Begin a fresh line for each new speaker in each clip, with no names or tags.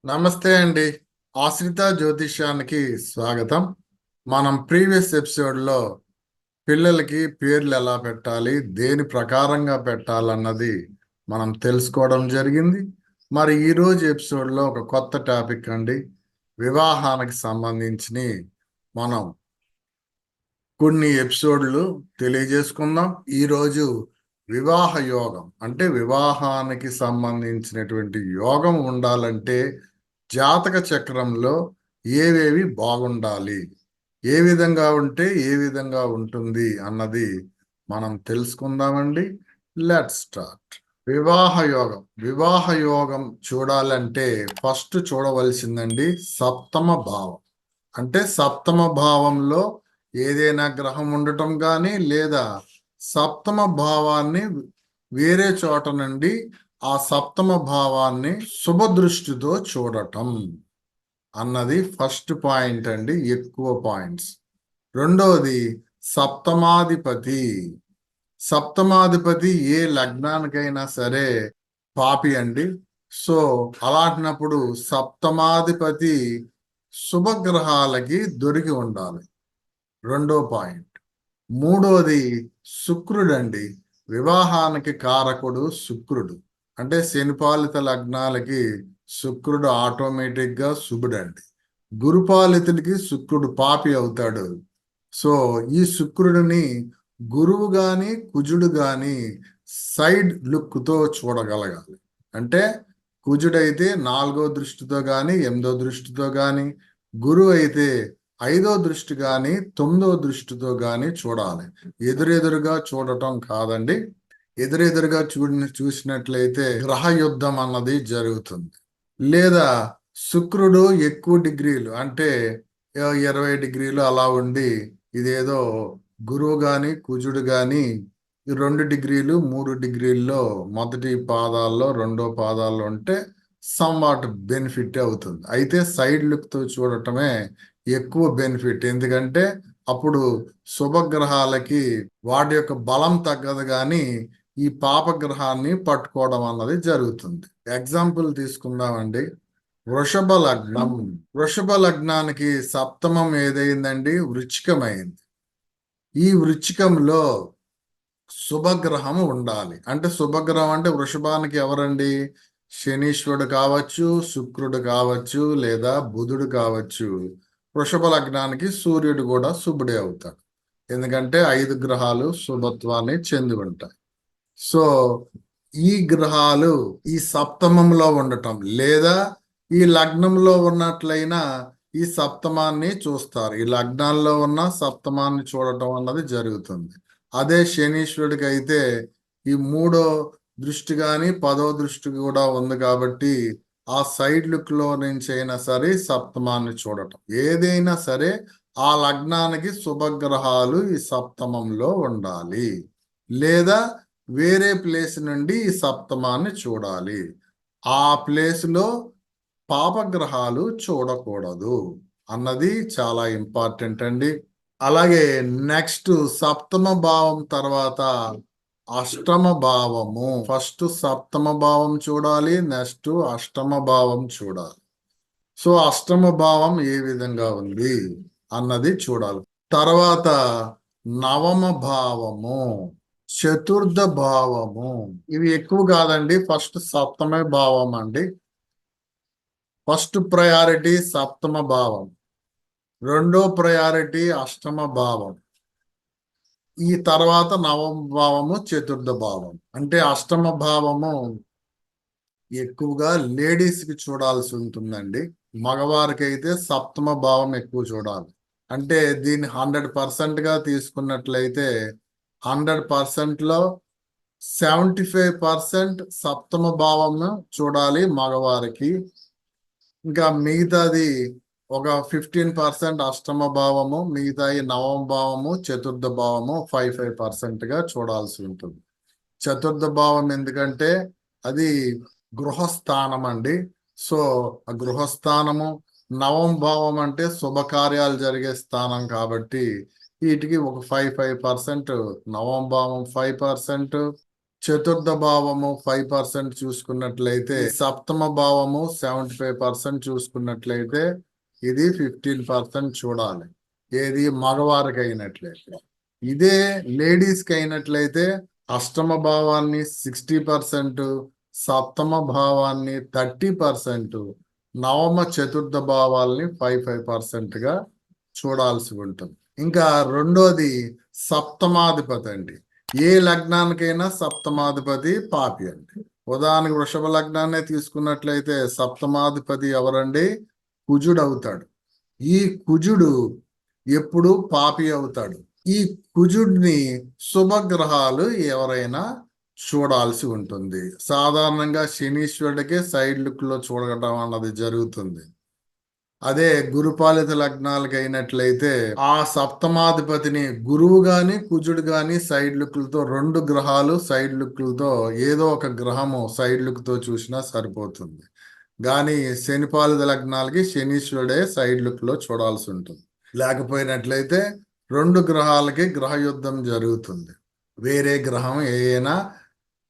నమస్తే అండి. ఆశ్రిత జ్యోతిష్యానికి స్వాగతం. మనం ప్రీవియస్ ఎపిసోడ్లో పిల్లలకి పేర్లు ఎలా పెట్టాలి, దేని ప్రకారంగా పెట్టాలన్నది మనం తెలుసుకోవడం జరిగింది. మరి ఈరోజు ఎపిసోడ్లో ఒక కొత్త టాపిక్ అండి, వివాహానికి సంబంధించి మనం కొన్ని ఎపిసోడ్లు తెలియజేసుకుందాం. ఈరోజు వివాహ యోగం అంటే వివాహానికి సంబంధించినటువంటి యోగం ఉండాలంటే జాతక చక్రంలో ఏవేవి బాగుండాలి, ఏ విధంగా ఉంటే ఏ విధంగా ఉంటుంది అన్నది మనం తెలుసుకుందామండి. Let's start. వివాహ యోగం చూడాలంటే ఫస్ట్ చూడవలసిందండి సప్తమ భావం. అంటే సప్తమ భావంలో ఏదైనా గ్రహం ఉండటం కానీ లేదా సప్తమ భావాన్ని వేరే చోట నుండి ఆ సప్తమ భావాన్ని శుభదృష్టితో చూడటం అన్నది ఫస్ట్ పాయింట్ అండి, ఎక్కువ పాయింట్స్. రెండవది సప్తమాధిపతి. సప్తమాధిపతి ఏ లగ్నానికైనా సరే పాపి అండి. సో అలాంటినప్పుడు సప్తమాధిపతి శుభగ్రహాలకి దొరికి ఉండాలి, రెండో పాయింట్. మూడోది శుక్రుడు అండి. వివాహానికి కారకుడు శుక్రుడు. అంటే శనిపాలిత లగ్నాలకి శుక్రుడు ఆటోమేటిక్గా శుభుడు అండి. గురుపాలితులకి శుక్రుడు పాపి అవుతాడు. సో ఈ శుక్రుడిని గురువు గాని కుజుడు గాని సైడ్ లుక్తో చూడగలగాలి. అంటే కుజుడైతే 4వ దృష్టితో గాని 8వ దృష్టితో గాని, గురువు అయితే 5వ దృష్టి గాని 9వ దృష్టితో గాని చూడాలి. ఎదురెదురుగా చూడటం కాదండి. ఎదురెదురుగా చూసినట్లయితే గ్రహ యుద్ధం అన్నది జరుగుతుంది. లేదా శుక్రుడు ఎక్కువ డిగ్రీలు అంటే 20 డిగ్రీలు అలా ఉండి ఇదేదో గురువు గాని కుజుడు గాని 2 డిగ్రీలు 3 డిగ్రీల్లో మొదటి పాదాల్లో రెండో పాదాల్లో ఉంటే సమ్వాట్ బెనిఫిట్ అవుతుంది. అయితే సైడ్ లుక్ తో చూడటమే ఎక్కువ బెనిఫిట్. ఎందుకంటే అప్పుడు శుభగ్రహాలకి వాటి యొక్క బలం తగ్గదు కానీ ఈ పాపగ్రహాన్ని పట్టుకోవడం అన్నది జరుగుతుంది. ఎగ్జాంపుల్ తీసుకుందామండి. వృషభ లగ్నం. వృషభ లగ్నానికి సప్తమం ఏదైందండి? వృచ్చికం అయింది. ఈ వృచ్చికంలో శుభగ్రహం ఉండాలి. అంటే శుభగ్రహం అంటే వృషభానికి ఎవరండి? శనీశ్వరుడు కావచ్చు, శుక్రుడు కావచ్చు, లేదా బుధుడు కావచ్చు. వృషభ లగ్నానికి సూర్యుడు కూడా శుభుడే అవుతాడు. ఎందుకంటే 5 గ్రహాలు శుభత్వాన్ని చెంది ఉంటాయి. సో ఈ గ్రహాలు ఈ సప్తమంలో ఉండటం లేదా ఈ లగ్నంలో ఉన్నట్లయినా ఈ సప్తమాన్ని చూస్తారు. ఈ లగ్నాల్లో ఉన్న సప్తమాన్ని చూడటం అన్నది జరుగుతుంది. అదే శనీశ్వరుడికి అయితే ఈ 3వ దృష్టి కానీ 10వ దృష్టి కూడా ఉంది కాబట్టి ఆ సైడ్ లుక్ లో నుంచి అయినా సరే సప్తమాన్ని చూడటం. ఏదైనా సరే ఆ లగ్నానికి శుభగ్రహాలు ఈ సప్తమంలో ఉండాలి, లేదా వేరే ప్లేస్ నుండి ఈ సప్తమాన్ని చూడాలి. ఆ ప్లేస్లో పాపగ్రహాలు చూడకూడదు అన్నది చాలా ఇంపార్టెంట్ అండి. అలాగే నెక్స్ట్ సప్తమ భావం తర్వాత అష్టమ భావము. ఫస్ట్ సప్తమ భావం చూడాలి, నెక్స్ట్ అష్టమ భావం చూడాలి. సో అష్టమ భావం ఏ విధంగా ఉంది అన్నది చూడాలి. తర్వాత నవమ భావము, చతుర్థ భావము. ఇవి ఎక్కువ కాదండి, ఫస్ట్ సప్తమ భావం అండి. ఫస్ట్ ప్రయారిటీ సప్తమ భావం, రెండో ప్రయారిటీ అష్టమ భావం, ఈ తర్వాత నవమ భావము, చతుర్థ భావం. అంటే అష్టమ భావము ఎక్కువగా లేడీస్ కి చూడాల్సి ఉంటుందండి. మగవారికి అయితే సప్తమ భావం ఎక్కువ చూడాలి. అంటే దీన్ని 100% గా తీసుకున్నట్లయితే 100% లో 75% సప్తమ భావము చూడాలి మగవారికి. ఇంకా మిగతాది ఒక 15% అష్టమ భావము, మిగతాయి నవమ భావము, చతుర్థ భావము 5% గా చూడాల్సి ఉంటుంది. చతుర్థ భావం ఎందుకంటే అది గృహస్థానం అండి. సో ఆ గృహస్థానము, నవమ భావం అంటే శుభకార్యాలు జరిగే స్థానం కాబట్టి వీటికి ఒక 5% నవమ భావం 5%, చతుర్థ భావము 5% చూసుకున్నట్లయితే, సప్తమ భావము 75% చూసుకున్నట్లయితే, ఇది 15% చూడాలి. ఏది మగవారికి అయినట్లయితే. ఇదే లేడీస్ కి అయినట్లయితే అష్టమ భావాన్ని 60%, సప్తమ భావాన్ని 30%, నవమ చతుర్థ భావాల్ని 5% గా చూడాల్సి ఉంటుంది. ఇంకా రెండోది సప్తమాధిపతి అండి. ఏ లగ్నానికైనా సప్తమాధిపతి పాపి అండి. ఉదాహరణకు వృషభ లగ్నాన్ని తీసుకున్నట్లయితే సప్తమాధిపతి ఎవరండి? కుజుడు అవుతాడు. ఈ కుజుడు ఎప్పుడు పాపి అవుతాడు. ఈ కుజుడిని శుభగ్రహాలు ఎవరైనా చూడాల్సి ఉంటుంది. సాధారణంగా శనీశ్వరుడికి సైడ్ లుక్ లో చూడటం అన్నది జరుగుతుంది. అదే గురుపాలిత లగ్నాలకు అయినట్లయితే ఆ సప్తమాధిపతిని గురువు గాని కుజుడు గాని సైడ్ లుక్లతో, రెండు గ్రహాలు సైడ్ లుక్లతో, ఏదో ఒక గ్రహము సైడ్ లుక్ తో చూసినా సరిపోతుంది. గాని శనిపాలిత లగ్నాలకి శనీశ్వరుడే సైడ్ లుక్ లో చూడాల్సి ఉంటుంది. లేకపోయినట్లయితే రెండు గ్రహాలకి గ్రహ యుద్ధం జరుగుతుంది. వేరే గ్రహం ఏదైనా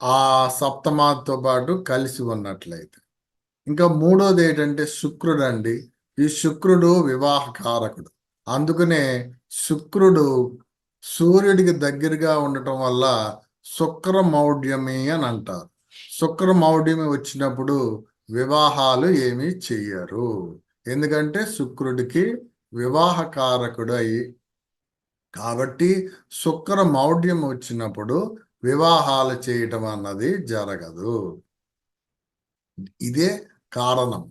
ఆ సప్తమాధితో పాటు కలిసి ఉన్నట్లయితే. ఇంకా మూడోది ఏంటంటే శుక్రుడు అండి. ఈ శుక్రుడు వివాహకారకుడు. అందుకనే శుక్రుడు సూర్యుడికి దగ్గరగా ఉండటం వల్ల శుక్రమౌఢ్యమి అని అంటారు. శుక్రమౌఢ్యమి వచ్చినప్పుడు వివాహాలు ఏమీ చెయ్యరు. ఎందుకంటే శుక్రుడికి వివాహకారకుడు అయి, కాబట్టి శుక్రమౌఢ్యం వచ్చినప్పుడు వివాహాలు చేయటం అన్నది జరగదు. ఇదే కారణం.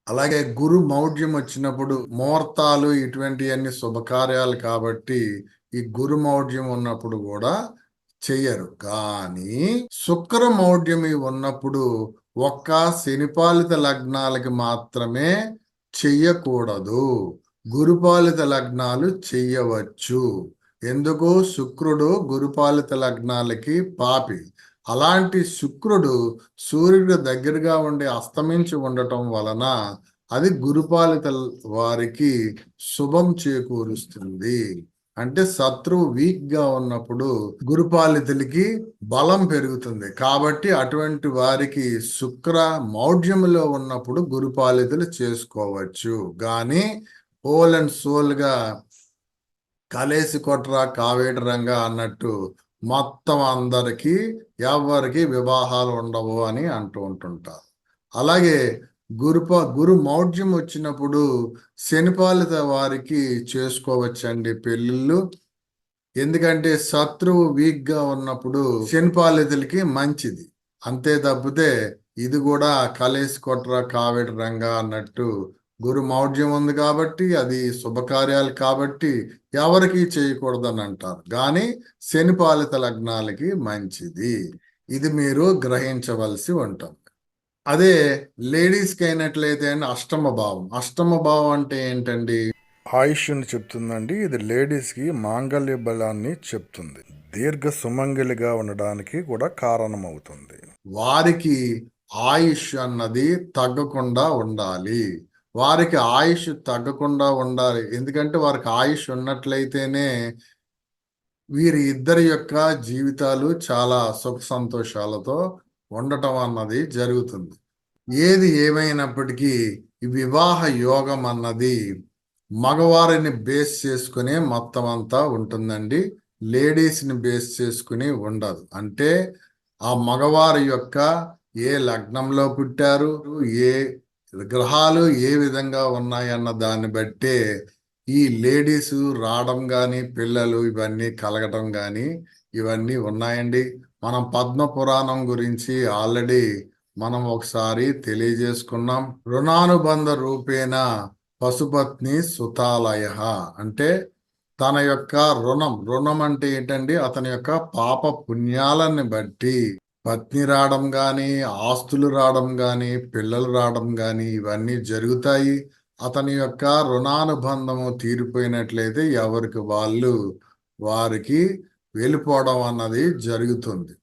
అలాగే గురు మౌఢ్యం వచ్చినప్పుడు ముహూర్తాలు ఇటువంటివన్నీ శుభకార్యాలు కాబట్టి ఈ గురు మౌఢ్యం ఉన్నప్పుడు కూడా చెయ్యరు. కానీ శుక్ర మౌఢ్యమి ఉన్నప్పుడు ఒక్క శనిపాలిత లగ్నాలకి మాత్రమే చెయ్యకూడదు. గురుపాలిత లగ్నాలు చెయ్యవచ్చు. ఎందుకు? శుక్రుడు గురుపాలిత లగ్నాలకి పాపి. అలాంటి శుక్రుడు సూర్యుడు దగ్గరగా ఉండి అస్తమించి ఉండటం వలన అది గురుపాలిత వారికి శుభం చేకూరుస్తుంది. అంటే శత్రువు వీక్ గా ఉన్నప్పుడు గురుపాలితులకి బలం పెరుగుతుంది. కాబట్టి అటువంటి వారికి శుక్ర మౌఢ్యములో ఉన్నప్పుడు గురుపాలితులు చేసుకోవచ్చు. కానీ హోల్ అండ్ సోల్ గా కలేసి కొట్రా కావేటి రంగా అన్నట్టు మొత్తం అందరికీ ఎవరికి వివాహాలు ఉండవు అని అంటూ ఉంటుంటారు. అలాగే గురు మౌఢ్యం వచ్చినప్పుడు శనిపాలిత వారికి చేసుకోవచ్చండి పెళ్ళిళ్ళు. ఎందుకంటే శత్రువు వీక్ గా ఉన్నప్పుడు శనిపాలితులకి మంచిది. అంతే తప్పితే ఇది కూడా కలేసి కొట్రా కావేటి రంగా అన్నట్టు గురు మౌఢ్యం ఉంది కాబట్టి, అది శుభకార్యాలు కాబట్టి ఎవరికి చేయకూడదని అంటారు. కానీ శనిపాలిత లగ్నాలకి మంచిది. ఇది మీరు గ్రహించవలసి ఉంటుంది. అదే లేడీస్కి అయినట్లయితే అష్టమ భావం. అష్టమ భావం అంటే ఏంటండి?
ఆయుష్ని చెప్తుందండి. ఇది లేడీస్కి మాంగళ్య బలాన్ని చెప్తుంది. దీర్ఘ సుమంగలిగా ఉండడానికి కూడా కారణమవుతుంది.
వారికి ఆయుష్ అన్నది తగ్గకుండా ఉండాలి. వారికి ఆయుష్ తగ్గకుండా ఉండాలి. ఎందుకంటే వారికి ఆయుష్ ఉన్నట్లయితేనే వీరి ఇద్దరి యొక్క జీవితాలు చాలా సుఖ సంతోషాలతో ఉండటం అన్నది జరుగుతుంది. ఏది ఏమైనప్పటికీ ఈ వివాహ యోగం అన్నది మగవారిని బేస్ చేసుకునే మొత్తం అంతా ఉంటుందండి. లేడీస్ని బేస్ చేసుకుని ఉండదు. అంటే ఆ మగవారి యొక్క ఏ లగ్నంలో పుట్టారు, ఏ గ్రహాలు ఏ విధంగా ఉన్నాయన్న దాన్ని బట్టే ఈ లేడీస్ రావడం కానీ పిల్లలు ఇవన్నీ కలగటం కానీ ఇవన్నీ ఉన్నాయండి. మనం పద్మ పురాణం గురించి ఆల్రెడీ మనం ఒకసారి తెలియజేసుకున్నాం. రుణానుబంధ రూపేణ పశుపత్ని సుతాలయ అంటే తన యొక్క రుణం అంటే ఏంటండి? అతని యొక్క పాప పుణ్యాలని బట్టి పత్ని రావడం గాని, ఆస్తులు రావడం గాని, పిల్లలు రావడం గాని ఇవన్నీ జరుగుతాయి. అతని యొక్క రుణానుబంధము తీరిపోయినట్లయితే ఎవరికి వాళ్ళు వారికి వెళ్ళిపోవడం అన్నది జరుగుతుంది.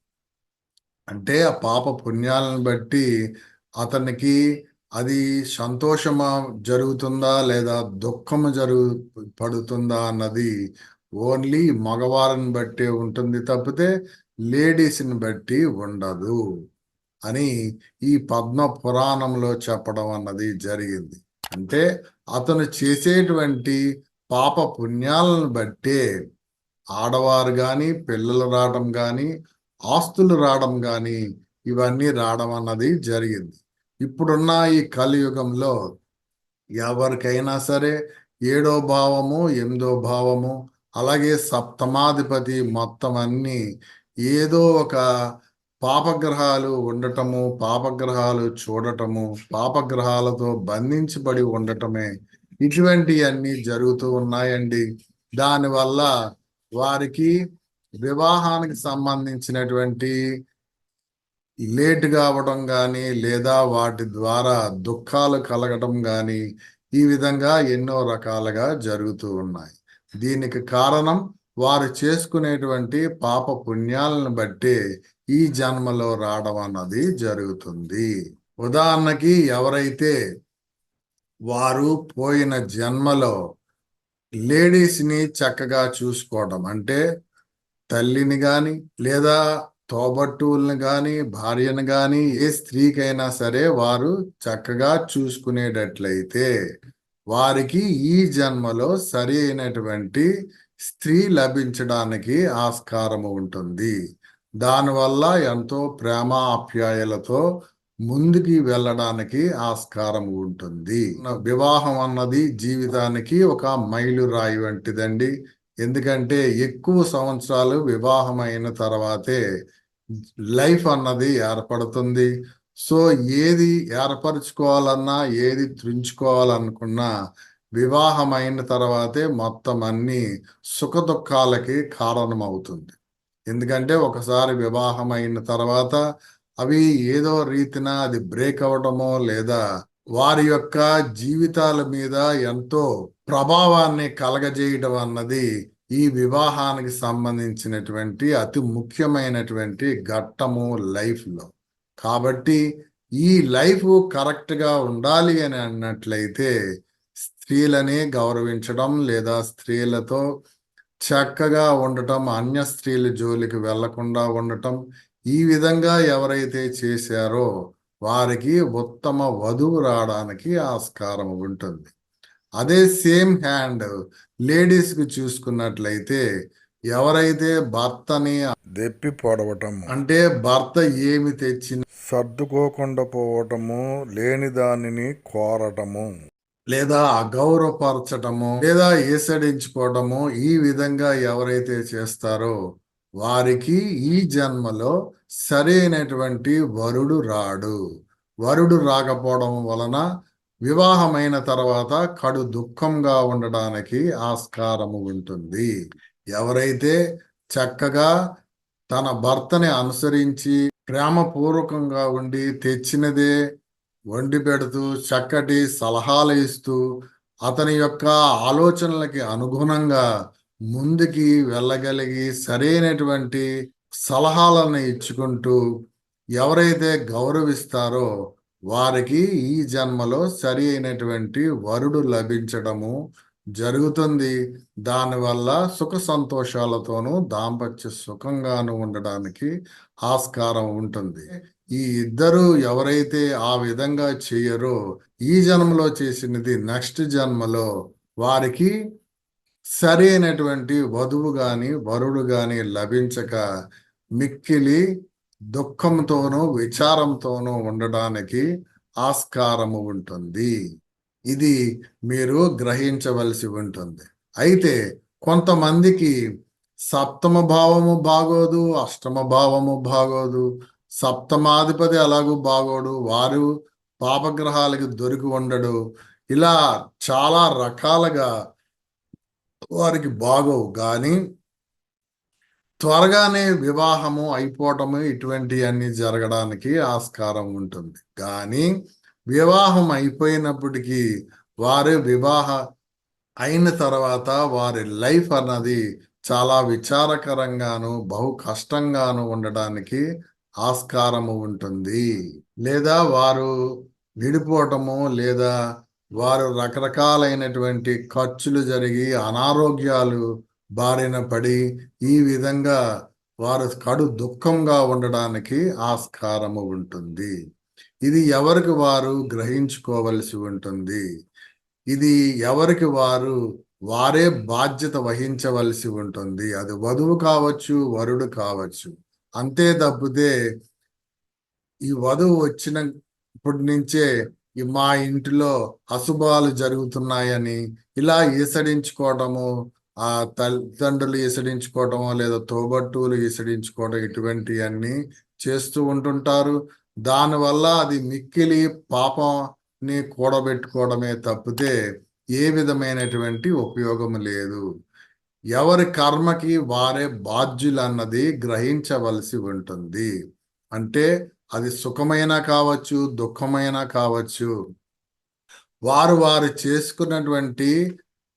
అంటే ఆ పాప పుణ్యాలను బట్టి అతనికి అది సంతోషమా జరుగుతుందా లేదా దుఃఖము పడుతుందా అన్నది ఓన్లీ మగవారిని బట్టే ఉంటుంది తప్పితే లేడీస్ని బట్టి ఉండదు అని ఈ పద్మ పురాణంలో చెప్పడం అన్నది జరిగింది. అంటే అతను చేసేటువంటి పాప పుణ్యాలను బట్టే ఆడవారు కానీ, పిల్లలు రావడం కానీ, ఆస్తులు రావడం కానీ, ఇవన్నీ రావడం అన్నది జరిగింది. ఇప్పుడున్న ఈ కలియుగంలో ఎవరికైనా సరే 7వ భావము, 8వ భావము, అలాగే సప్తమాధిపతి మొత్తం అన్ని ఏదో ఒక పాపగ్రహాలు ఉండటము, పాపగ్రహాలు చూడటము, పాపగ్రహాలతో బంధించబడి ఉండటమే ఇటువంటివన్నీ జరుగుతూ ఉన్నాయండి. దానివల్ల వారికి వివాహానికి సంబంధించినటువంటి లేట్ కావడం కానీ, లేదా వాటి ద్వారా దుఃఖాలు కలగడం కానీ, ఈ విధంగా ఎన్నో రకాలుగా జరుగుతూ ఉన్నాయి. దీనికి కారణం వారు చేసుకునేటువంటి పాప పుణ్యాలను బట్టే ఈ జన్మలో రావడం అన్నది జరుగుతుంది. ఉదాహరణకి ఎవరైతే వారు పోయిన జన్మలో లేడీస్ని చక్కగా చూసుకోవడం, అంటే తల్లిని గాని లేదా తోబట్టువుల్ని గాని, భార్యను గాని, ఏ స్త్రీకైనా సరే వారు చక్కగా చూసుకునేటట్లయితే వారికి ఈ జన్మలో సరి అయినటువంటి స్త్రీ లభించడానికి ఆస్కారము ఉంటుంది. దానివల్ల ఎంతో ప్రేమ ఆప్యాయలతో ముందుకి వెళ్ళడానికి ఆస్కారం ఉంటుంది. వివాహం అన్నది జీవితానికి ఒక మైలురాయి వంటిదండి. ఎందుకంటే ఎక్కువ సంవత్సరాలు వివాహం అయిన తర్వాతే లైఫ్ అన్నది ఏర్పడుతుంది. సో ఏది ఏర్పరచుకోవాలన్నా, ఏది త్రుంచుకోవాలనుకున్నా వివాహం అయిన తర్వాతే మొత్తం అన్ని సుఖ దుఃఖాలకి కారణమవుతుంది. ఎందుకంటే ఒకసారి వివాహం అయిన తర్వాత అవి ఏదో రీతిన అది బ్రేక్ అవ్వడమో, లేదా వారి యొక్క జీవితాల మీద ఎంతో ప్రభావాన్ని కలగజేయడం అన్నది ఈ వివాహానికి సంబంధించినటువంటి అతి ముఖ్యమైనటువంటి ఘట్టము లైఫ్లో. కాబట్టి ఈ లైఫ్ కరెక్ట్గా ఉండాలి అని అన్నట్లయితే స్త్రీలని గౌరవించడం, లేదా స్త్రీలతో చక్కగా ఉండటం, అన్య స్త్రీల జోలికి వెళ్లకుండా ఉండటం, ఈ విధంగా ఎవరైతే చేశారో వారికి ఉత్తమ వధువు రావడానికి ఆస్కారం ఉంటుంది. అదే సేమ్ హ్యాండ్ లేడీస్కి చూసుకున్నట్లయితే ఎవరైతే భర్తని
దెప్పి పొడవటం,
అంటే భర్త ఏమి తెచ్చిన
సర్దుకోకుండా పోవటము, లేని దానిని కోరటము,
లేదా అగౌరవపరచటము, లేదా ఈసడించుకోవటము, ఈ విధంగా ఎవరైతే చేస్తారో వారికి ఈ జన్మలో సరైనటువంటి వరుడు రాడు. వరుడు రాకపోవడం వలన వివాహమైన తర్వాత కడు దుఃఖంగా ఉండడానికి ఆస్కారము ఉంటుంది. ఎవరైతే చక్కగా తన భర్తని అనుసరించి ప్రేమపూర్వకంగా ఉండి తెచ్చినదే వండి పెడుతూ చక్కటి సలహాలు ఇస్తూ అతని యొక్క ఆలోచనలకి అనుగుణంగా ముందుకి వెళ్ళగలిగి సరైనటువంటి సలహాలను ఇచ్చుకుంటూ ఎవరైతే గౌరవిస్తారో వారికి ఈ జన్మలో సరి అయినటువంటి వరుడు లభించడము జరుగుతుంది. దానివల్ల సుఖ సంతోషాలతోనూ దాంపత్య సుఖంగాను ఉండడానికి ఆస్కారం ఉంటుంది. ఈ ఇద్దరు ఎవరైతే ఆ విధంగా చేయరో ఈ జన్మలో చేసినది నెక్స్ట్ జన్మలో వారికి సరైనటువంటి వధువు గాని వరుడు గాని లభించక మిక్కిలి దుఃఖంతోనూ విచారంతోనూ ఉండడానికి ఆస్కారము ఉంటుంది. ఇది మీరు గ్రహించవలసి ఉంటుంది. అయితే కొంతమందికి సప్తమ భావము బాగోదు, అష్టమ భావము బాగోదు, సప్తమాధిపతి అలాగూ బాగోడు, వారు పాపగ్రహాలకి దొరికి ఉండడు. ఇలా చాలా రకాలుగా వారికి బాగోవు. కానీ త్వరగానే వివాహము అయిపోవటము ఇటువంటివన్నీ జరగడానికి ఆస్కారం ఉంటుంది. కానీ వివాహం అయిపోయినప్పటికీ వివాహ అయిన తర్వాత వారి లైఫ్ అన్నది చాలా విచారకరంగాను బహు కష్టంగాను ఉండడానికి ఆస్కారము ఉంటుంది. లేదా వారు విడిపోవటము, లేదా వారు రకరకాలైనటువంటి ఖర్చులు జరిగి అనారోగ్యాలు బారిన పడి ఈ విధంగా వారు కడు దుఃఖంగా ఉండడానికి ఆస్కారము ఉంటుంది. ఇది ఎవరికి వారు గ్రహించుకోవలసి ఉంటుంది. ఇది ఎవరికి వారే బాధ్యత వహించవలసి ఉంటుంది. అది వధువు కావచ్చు, వరుడు కావచ్చు. అంతే తప్పితే ఈ వధువు వచ్చినప్పటి నుంచే మా ఇంటిలో అశుభాలు జరుగుతున్నాయని ఇలా ఈసడించుకోవటము, ఆ తల్లిదండ్రులు ఈసడించుకోవటమో లేదా తోబట్టువులు ఈసడించుకోవటం ఇటువంటివన్నీ చేస్తూ ఉంటుంటారు. దానివల్ల అది మిక్కిలి పాపంని కూడబెట్టుకోవడమే తప్పితే ఏ విధమైనటువంటి ఉపయోగం లేదు. ఎవరి కర్మకి వారే బాధ్యులన్నది గ్రహించవలసి ఉంటుంది. అంటే అది సుఖమైనా కావచ్చు, దుఃఖమైనా కావచ్చు, వారు చేసుకున్నటువంటి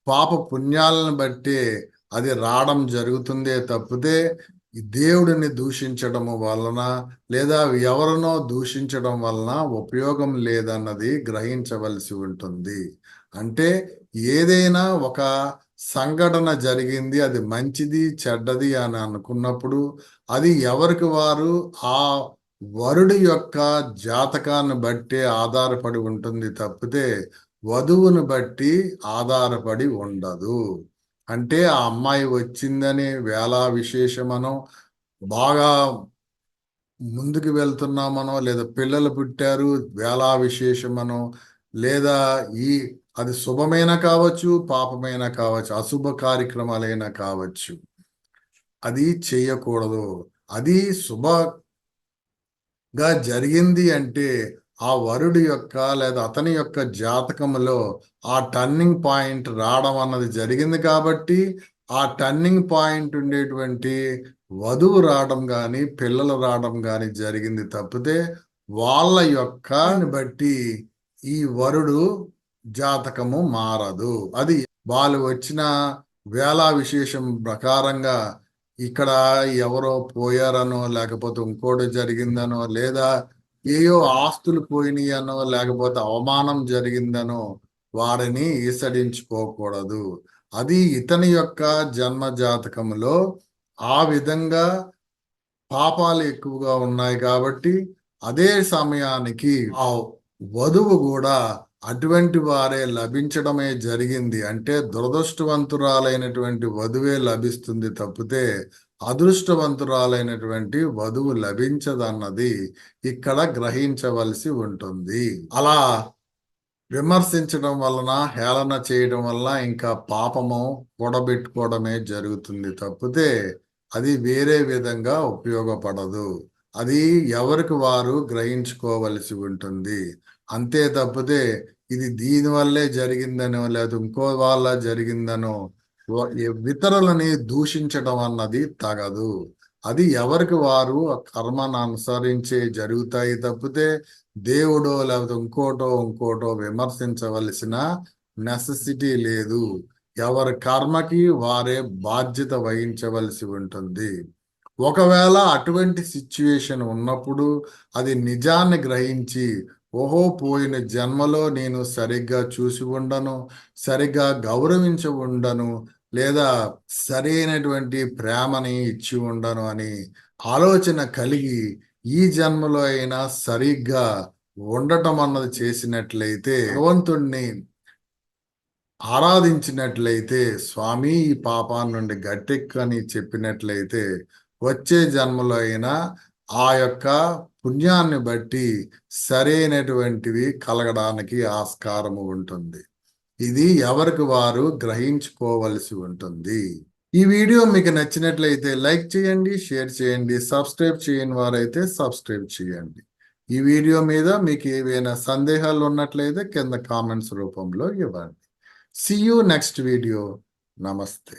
పాప పుణ్యాలను బట్టి అది రావడం జరుగుతుందే తప్పితే ఈ దేవుడిని దూషించడం వలన లేదా ఎవరినో దూషించడం వలన ఉపయోగం లేదన్నది గ్రహించవలసి ఉంటుంది. అంటే ఏదైనా ఒక సంఘటన జరిగింది, అది మంచిది చెడ్డది అని అనుకున్నప్పుడు అది ఎవరికి వారు ఆ వరుడి యొక్క జాతకాన్ని బట్టి ఆధారపడి ఉంటుంది తప్పితే వధువును బట్టి ఆధారపడి ఉండదు. అంటే ఆ అమ్మాయి వచ్చిందని వేళా విశేషమనో, బాగా ముందుకు వెళ్తున్నామనో, లేదా పిల్లలు పుట్టారు వేళా విశేషమనో, లేదా ఈ అది శుభమైన కావచ్చు, పాపమైన కావచ్చు, అశుభ కార్యక్రమాలైనా కావచ్చు, అది చేయకూడదు. అది శుభగా జరిగింది అంటే ఆ వరుడి యొక్క లేదా అతని యొక్క జాతకంలో ఆ టర్నింగ్ పాయింట్ రావడం అన్నది జరిగింది కాబట్టి ఆ టర్నింగ్ పాయింట్ ఉండేటువంటి వధువు రావడం కానీ పిల్లలు రావడం కానీ జరిగింది తప్పితే వాళ్ళ యొక్క బట్టి ఈ వరుడు జాతకము మారదు. అది వాళ్ళు వచ్చిన వేళా విశేషం ప్రకారంగా ఇక్కడ ఎవరో పోయారనో లేకపోతే ఇంకోటి జరిగిందనో లేదా ఏయో ఆస్తులు పోయినాయనో లేకపోతే అవమానం జరిగిందనో వారిని ఈసడించుకోకూడదు. అది ఇతని యొక్క జన్మ జాతకంలో ఆ విధంగా పాపాలు ఎక్కువగా ఉన్నాయి కాబట్టి అదే సమయానికి ఆ వధువు కూడా అటువంటి వారే లభించడమే జరిగింది. అంటే దురదృష్టవంతురాలైనటువంటి వధువే లభిస్తుంది తప్పితే అదృష్టవంతురాలైనటువంటి వధువు లభించదన్నది ఇక్కడ గ్రహించవలసి ఉంటుంది. అలా విమర్శించడం వలన, హేళన చేయడం వల్ల ఇంకా పాపము కూడబెట్టుకోవడమే జరుగుతుంది తప్పితే అది వేరే విధంగా ఉపయోగపడదు. అది ఎవరికి వారు గ్రహించుకోవలసి ఉంటుంది. అంతే తప్పితే ఇది దీనివల్లే జరిగిందనో లేదా ఇంకో వాళ్ళ జరిగిందనో ఇతరులని దూషించడం అన్నది తగదు. అది ఎవరికి వారు కర్మను అనుసరించే జరుగుతాయి తప్పితే దేవుడో లేకపోతే ఇంకోటో విమర్శించవలసిన నెసెసిటీ లేదు. ఎవరి కర్మకి వారే బాధ్యత వహించవలసి ఉంటుంది. ఒకవేళ అటువంటి సిచ్యువేషన్ ఉన్నప్పుడు అది నిజాన్ని గ్రహించి ఓహో పోయిన జన్మలో నేను సరిగ్గా చూసి ఉండను, సరిగ్గా గౌరవించి ఉండను, లేదా సరైనటువంటి ప్రేమని ఇచ్చి ఉండను అని ఆలోచన కలిగి ఈ జన్మలో అయినా సరిగ్గా ఉండటం అన్నది చేసినట్లయితే భగవంతుణ్ణి ఆరాధించినట్లయితే స్వామి ఈ పాపాన్ని నుండి గట్టెక్కని చెప్పినట్లయితే వచ్చే జన్మలో అయినా ఆ యొక్క పుణ్యాన్ని బట్టి సరైనటువంటివి కలగడానికి ఆస్కారము ఉంటుంది. ఇది ఎవరికి వారు గ్రహించుకోవలసి ఉంటుంది. ఈ వీడియో మీకు నచ్చినట్లయితే లైక్ చేయండి, షేర్ చేయండి, సబ్స్క్రైబ్ చేయని వారైతే సబ్స్క్రైబ్ చేయండి. ఈ వీడియో మీద మీకు ఏవైనా సందేహాలు ఉన్నట్లయితే కింద కామెంట్స్ రూపంలో ఇవ్వండి. See you next video. Namaste.